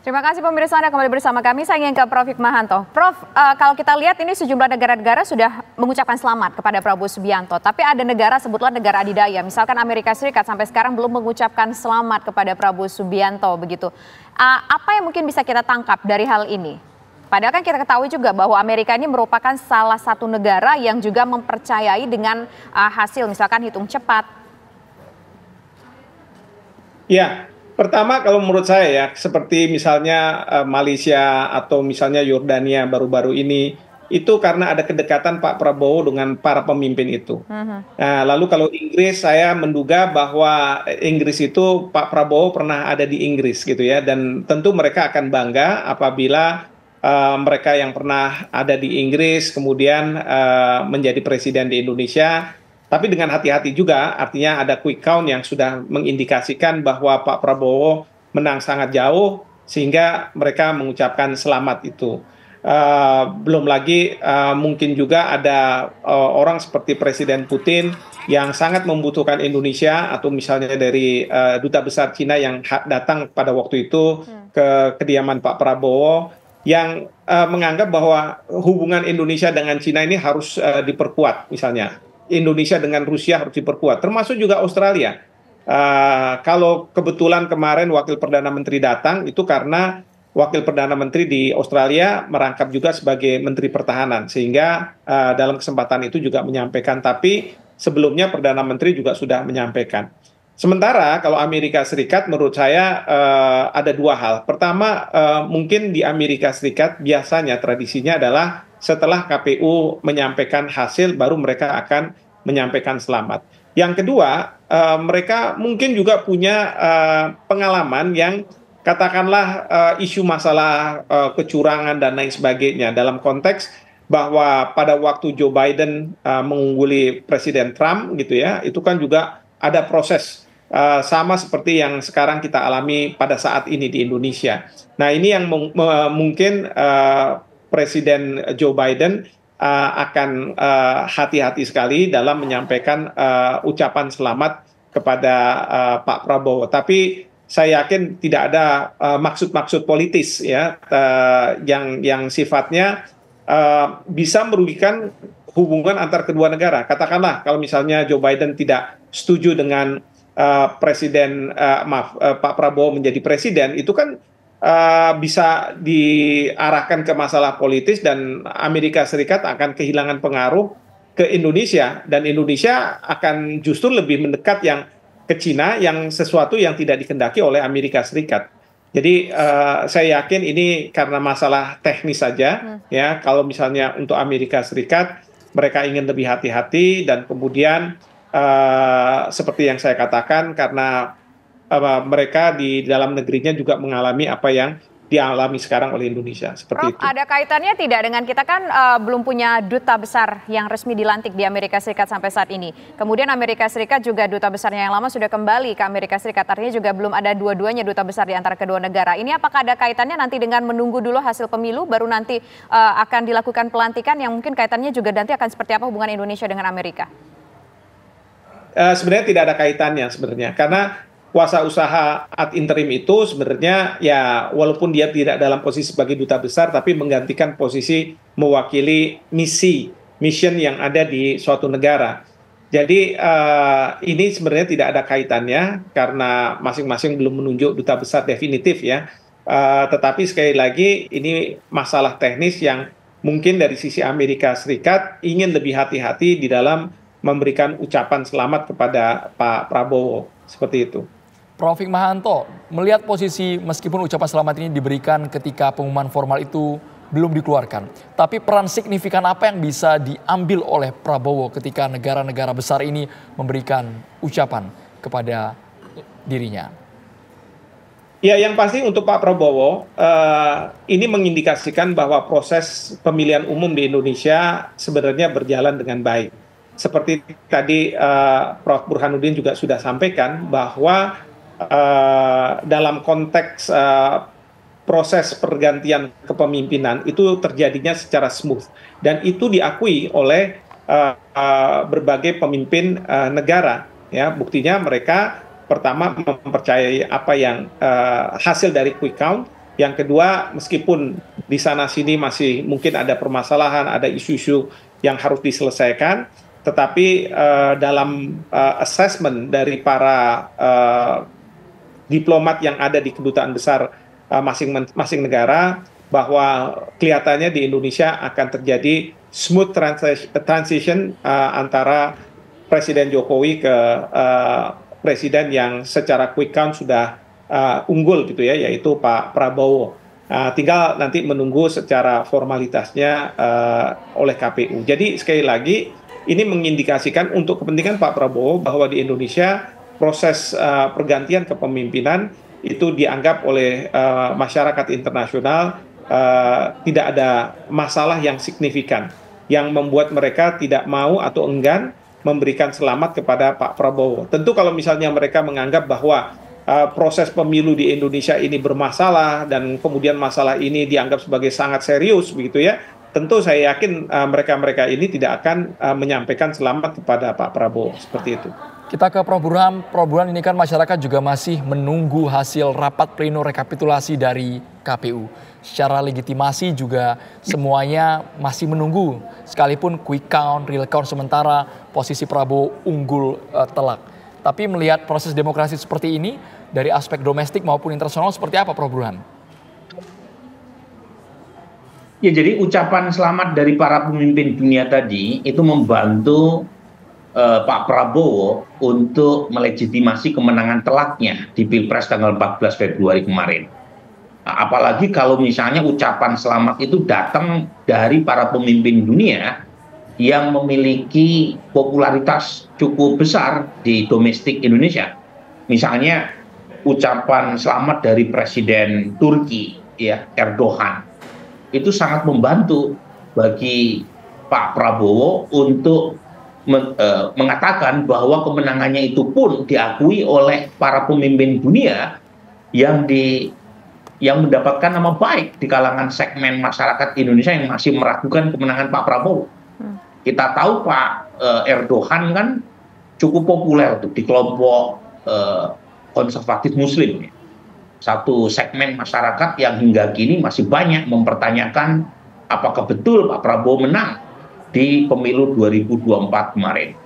Terima kasih pemirsa Anda kembali bersama kami. Saya ingin ke Prof. Hikmahanto. Prof, kalau kita lihat ini sejumlah negara-negara sudah mengucapkan selamat kepada Prabowo Subianto. Tapi ada negara, sebutlah negara adidaya. Misalkan Amerika Serikat sampai sekarang belum mengucapkan selamat kepada Prabowo Subianto begitu. Apa yang mungkin bisa kita tangkap dari hal ini? Padahal kan kita ketahui juga bahwa Amerika ini merupakan salah satu negara yang juga mempercayai dengan hasil misalkan hitung cepat. Ya. Pertama kalau menurut saya ya, seperti misalnya Malaysia atau misalnya Yordania baru-baru ini, itu karena ada kedekatan Pak Prabowo dengan para pemimpin itu. Nah, lalu kalau Inggris, saya menduga bahwa Inggris itu Pak Prabowo pernah ada di Inggris gitu ya, dan tentu mereka akan bangga apabila mereka yang pernah ada di Inggris kemudian menjadi presiden di Indonesia. Tapi dengan hati-hati juga, artinya ada quick count yang sudah mengindikasikan bahwa Pak Prabowo menang sangat jauh, sehingga mereka mengucapkan selamat itu. Belum lagi mungkin juga ada orang seperti Presiden Putin yang sangat membutuhkan Indonesia, atau misalnya dari Duta Besar Cina yang datang pada waktu itu ke kediaman Pak Prabowo, yang menganggap bahwa hubungan Indonesia dengan Cina ini harus diperkuat misalnya. Indonesia dengan Rusia harus diperkuat, termasuk juga Australia. Kalau kebetulan kemarin Wakil Perdana Menteri datang, itu karena Wakil Perdana Menteri di Australia merangkap juga sebagai Menteri Pertahanan, sehingga dalam kesempatan itu juga menyampaikan, tapi sebelumnya Perdana Menteri juga sudah menyampaikan. Sementara kalau Amerika Serikat menurut saya ada dua hal. Pertama, mungkin di Amerika Serikat biasanya tradisinya adalah setelah KPU menyampaikan hasil baru mereka akan menyampaikan selamat. Yang kedua, mereka mungkin juga punya pengalaman yang katakanlah isu masalah kecurangan dan lain sebagainya, dalam konteks bahwa pada waktu Joe Biden mengungguli Presiden Trump gitu ya, itu kan juga ada proses sama seperti yang sekarang kita alami pada saat ini di Indonesia. Nah, ini yang mungkin Presiden Joe Biden akan hati-hati sekali dalam menyampaikan ucapan selamat kepada Pak Prabowo. Tapi saya yakin tidak ada maksud-maksud politis ya yang sifatnya bisa merugikan hubungan antar kedua negara. Katakanlah kalau misalnya Joe Biden tidak setuju dengan Pak Prabowo menjadi presiden, itu kan bisa diarahkan ke masalah politis, dan Amerika Serikat akan kehilangan pengaruh ke Indonesia, dan Indonesia akan justru lebih mendekat yang ke Cina, yang sesuatu yang tidak dikehendaki oleh Amerika Serikat. Jadi saya yakin ini karena masalah teknis saja ya. Kalau misalnya untuk Amerika Serikat mereka ingin lebih hati-hati, dan kemudian seperti yang saya katakan, karena mereka di dalam negerinya juga mengalami apa yang dialami sekarang oleh Indonesia. Seperti Prof, itu. ada kaitannya tidak dengan kita kan belum punya duta besar yang resmi dilantik di Amerika Serikat sampai saat ini. Kemudian Amerika Serikat juga duta besarnya yang lama sudah kembali ke Amerika Serikat. Artinya juga belum ada dua-duanya duta besar di antara kedua negara. Ini apakah ada kaitannya nanti dengan menunggu dulu hasil pemilu, baru nanti akan dilakukan pelantikan, yang mungkin kaitannya juga nanti akan seperti apa hubungan Indonesia dengan Amerika? Sebenarnya tidak ada kaitannya sebenarnya, karena kuasa usaha ad interim itu sebenarnya ya walaupun dia tidak dalam posisi sebagai duta besar, tapi menggantikan posisi mewakili mission yang ada di suatu negara. Jadi ini sebenarnya tidak ada kaitannya karena masing-masing belum menunjuk duta besar definitif ya. Tetapi sekali lagi ini masalah teknis yang mungkin dari sisi Amerika Serikat ingin lebih hati-hati di dalam memberikan ucapan selamat kepada Pak Prabowo, seperti itu. Prof. Hikmahanto, melihat posisi meskipun ucapan selamat ini diberikan ketika pengumuman formal itu belum dikeluarkan, tapi peran signifikan apa yang bisa diambil oleh Prabowo ketika negara-negara besar ini memberikan ucapan kepada dirinya? Ya, yang pasti untuk Pak Prabowo, ini mengindikasikan bahwa proses pemilihan umum di Indonesia sebenarnya berjalan dengan baik. Seperti tadi Prof. Burhanuddin juga sudah sampaikan bahwa dalam konteks proses pergantian kepemimpinan itu terjadinya secara smooth, dan itu diakui oleh berbagai pemimpin negara ya. Buktinya mereka pertama mempercayai apa yang hasil dari quick count, Yang kedua, meskipun di sana-sini masih mungkin ada permasalahan, ada isu-isu yang harus diselesaikan, tetapi dalam assessment dari para diplomat yang ada di kedutaan besar masing-masing negara, bahwa kelihatannya di Indonesia akan terjadi smooth transition antara Presiden Jokowi ke presiden yang secara quick count sudah unggul gitu ya, yaitu Pak Prabowo. Tinggal nanti menunggu secara formalitasnya oleh KPU. Jadi sekali lagi ini mengindikasikan untuk kepentingan Pak Prabowo bahwa di Indonesia proses pergantian kepemimpinan itu dianggap oleh masyarakat internasional tidak ada masalah yang signifikan yang membuat mereka tidak mau atau enggan memberikan selamat kepada Pak Prabowo. Tentu kalau misalnya mereka menganggap bahwa proses pemilu di Indonesia ini bermasalah dan kemudian masalah ini dianggap sebagai sangat serius begitu ya, tentu saya yakin mereka-mereka ini tidak akan menyampaikan selamat kepada Pak Prabowo seperti itu. Kita ke Prof. Burhan. Prof. Burhan, ini kan masyarakat juga masih menunggu hasil rapat pleno rekapitulasi dari KPU. Secara legitimasi juga semuanya masih menunggu. Sekalipun quick count, real count sementara posisi Prabowo unggul telak. Tapi melihat proses demokrasi seperti ini dari aspek domestik maupun internasional seperti apa, Prof. Burhan? Ya, jadi ucapan selamat dari para pemimpin dunia tadi itu membantu Pak Prabowo untuk melegitimasi kemenangan telaknya di Pilpres tanggal 14 Februari kemarin. Nah, apalagi kalau misalnya ucapan selamat itu datang dari para pemimpin dunia yang memiliki popularitas cukup besar di domestik Indonesia. Misalnya ucapan selamat dari Presiden Turki ya, Erdogan. Itu sangat membantu bagi Pak Prabowo untuk mengatakan bahwa kemenangannya itu pun diakui oleh para pemimpin dunia yang mendapatkan nama baik di kalangan segmen masyarakat Indonesia yang masih meragukan kemenangan Pak Prabowo. Kita tahu Pak Erdogan kan cukup populer tuh di kelompok konservatif Muslim. Satu segmen masyarakat yang hingga kini masih banyak mempertanyakan apakah betul Pak Prabowo menang di pemilu 2024 kemarin.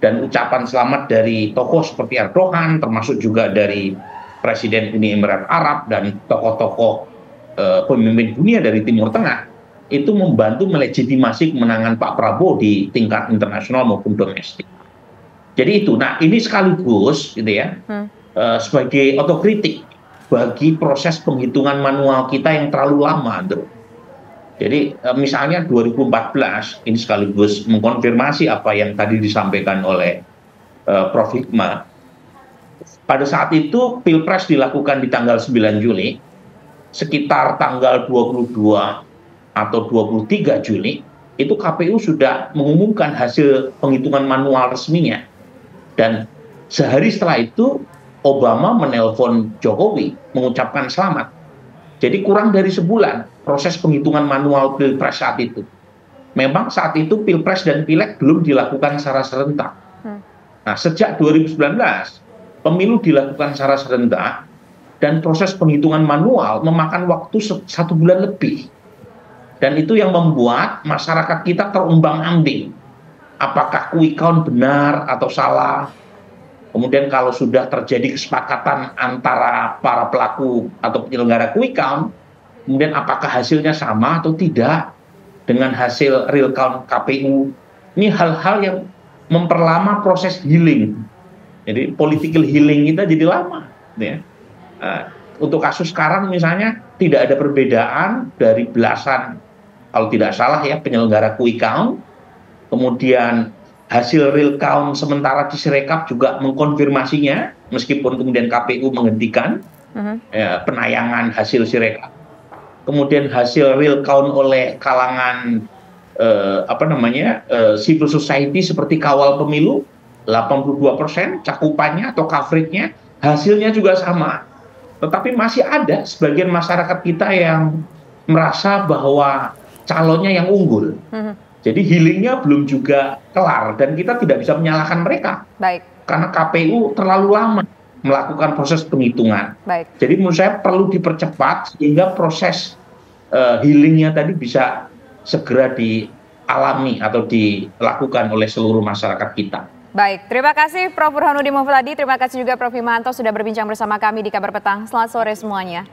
Dan ucapan selamat dari tokoh seperti Erdogan, termasuk juga dari Presiden Uni Emirat Arab dan tokoh-tokoh pemimpin dunia dari Timur Tengah, itu membantu melegitimasi kemenangan Pak Prabowo di tingkat internasional maupun domestik. Jadi itu, nah ini sekaligus gitu ya, sebagai otokritik bagi proses penghitungan manual kita yang terlalu lama, Andrew. Jadi misalnya 2014 ini sekaligus mengkonfirmasi apa yang tadi disampaikan oleh Prof. Hikmah. Pada saat itu Pilpres dilakukan di tanggal 9 Juli, sekitar tanggal 22 atau 23 Juli, itu KPU sudah mengumumkan hasil penghitungan manual resminya. Dan sehari setelah itu Obama menelpon Jokowi mengucapkan selamat. Jadi kurang dari sebulan proses penghitungan manual Pilpres saat itu. Memang saat itu Pilpres dan Pileg belum dilakukan secara serentak. Nah, sejak 2019 pemilu dilakukan secara serentak dan proses penghitungan manual memakan waktu 1 bulan lebih. Dan itu yang membuat masyarakat kita terombang-ambing. Apakah quick count benar atau salah? Kemudian kalau sudah terjadi kesepakatan antara para pelaku atau penyelenggara quick count, kemudian apakah hasilnya sama atau tidak dengan hasil real count KPU? Ini hal-hal yang memperlama proses healing. Jadi political healing kita jadi lama. Ya. Untuk kasus sekarang misalnya tidak ada perbedaan dari belasan, kalau tidak salah ya, penyelenggara quick count. Kemudian hasil real count sementara di Sirekap juga mengkonfirmasinya, meskipun kemudian KPU menghentikan penayangan hasil Sirekap. Kemudian hasil real count oleh kalangan civil society seperti Kawal Pemilu, 82% cakupannya atau coveragenya, hasilnya juga sama. Tetapi masih ada sebagian masyarakat kita yang merasa bahwa calonnya yang unggul. Jadi healingnya belum juga kelar dan kita tidak bisa menyalahkan mereka. Baik. Karena KPU terlalu lama melakukan proses penghitungan. Baik. Jadi menurut saya perlu dipercepat sehingga proses healingnya tadi bisa segera dialami atau dilakukan oleh seluruh masyarakat kita. Baik, terima kasih Prof. Burhanuddin Mufladi, terima kasih juga Prof. Hikmahanto sudah berbincang bersama kami di Kabar Petang. Selamat sore semuanya.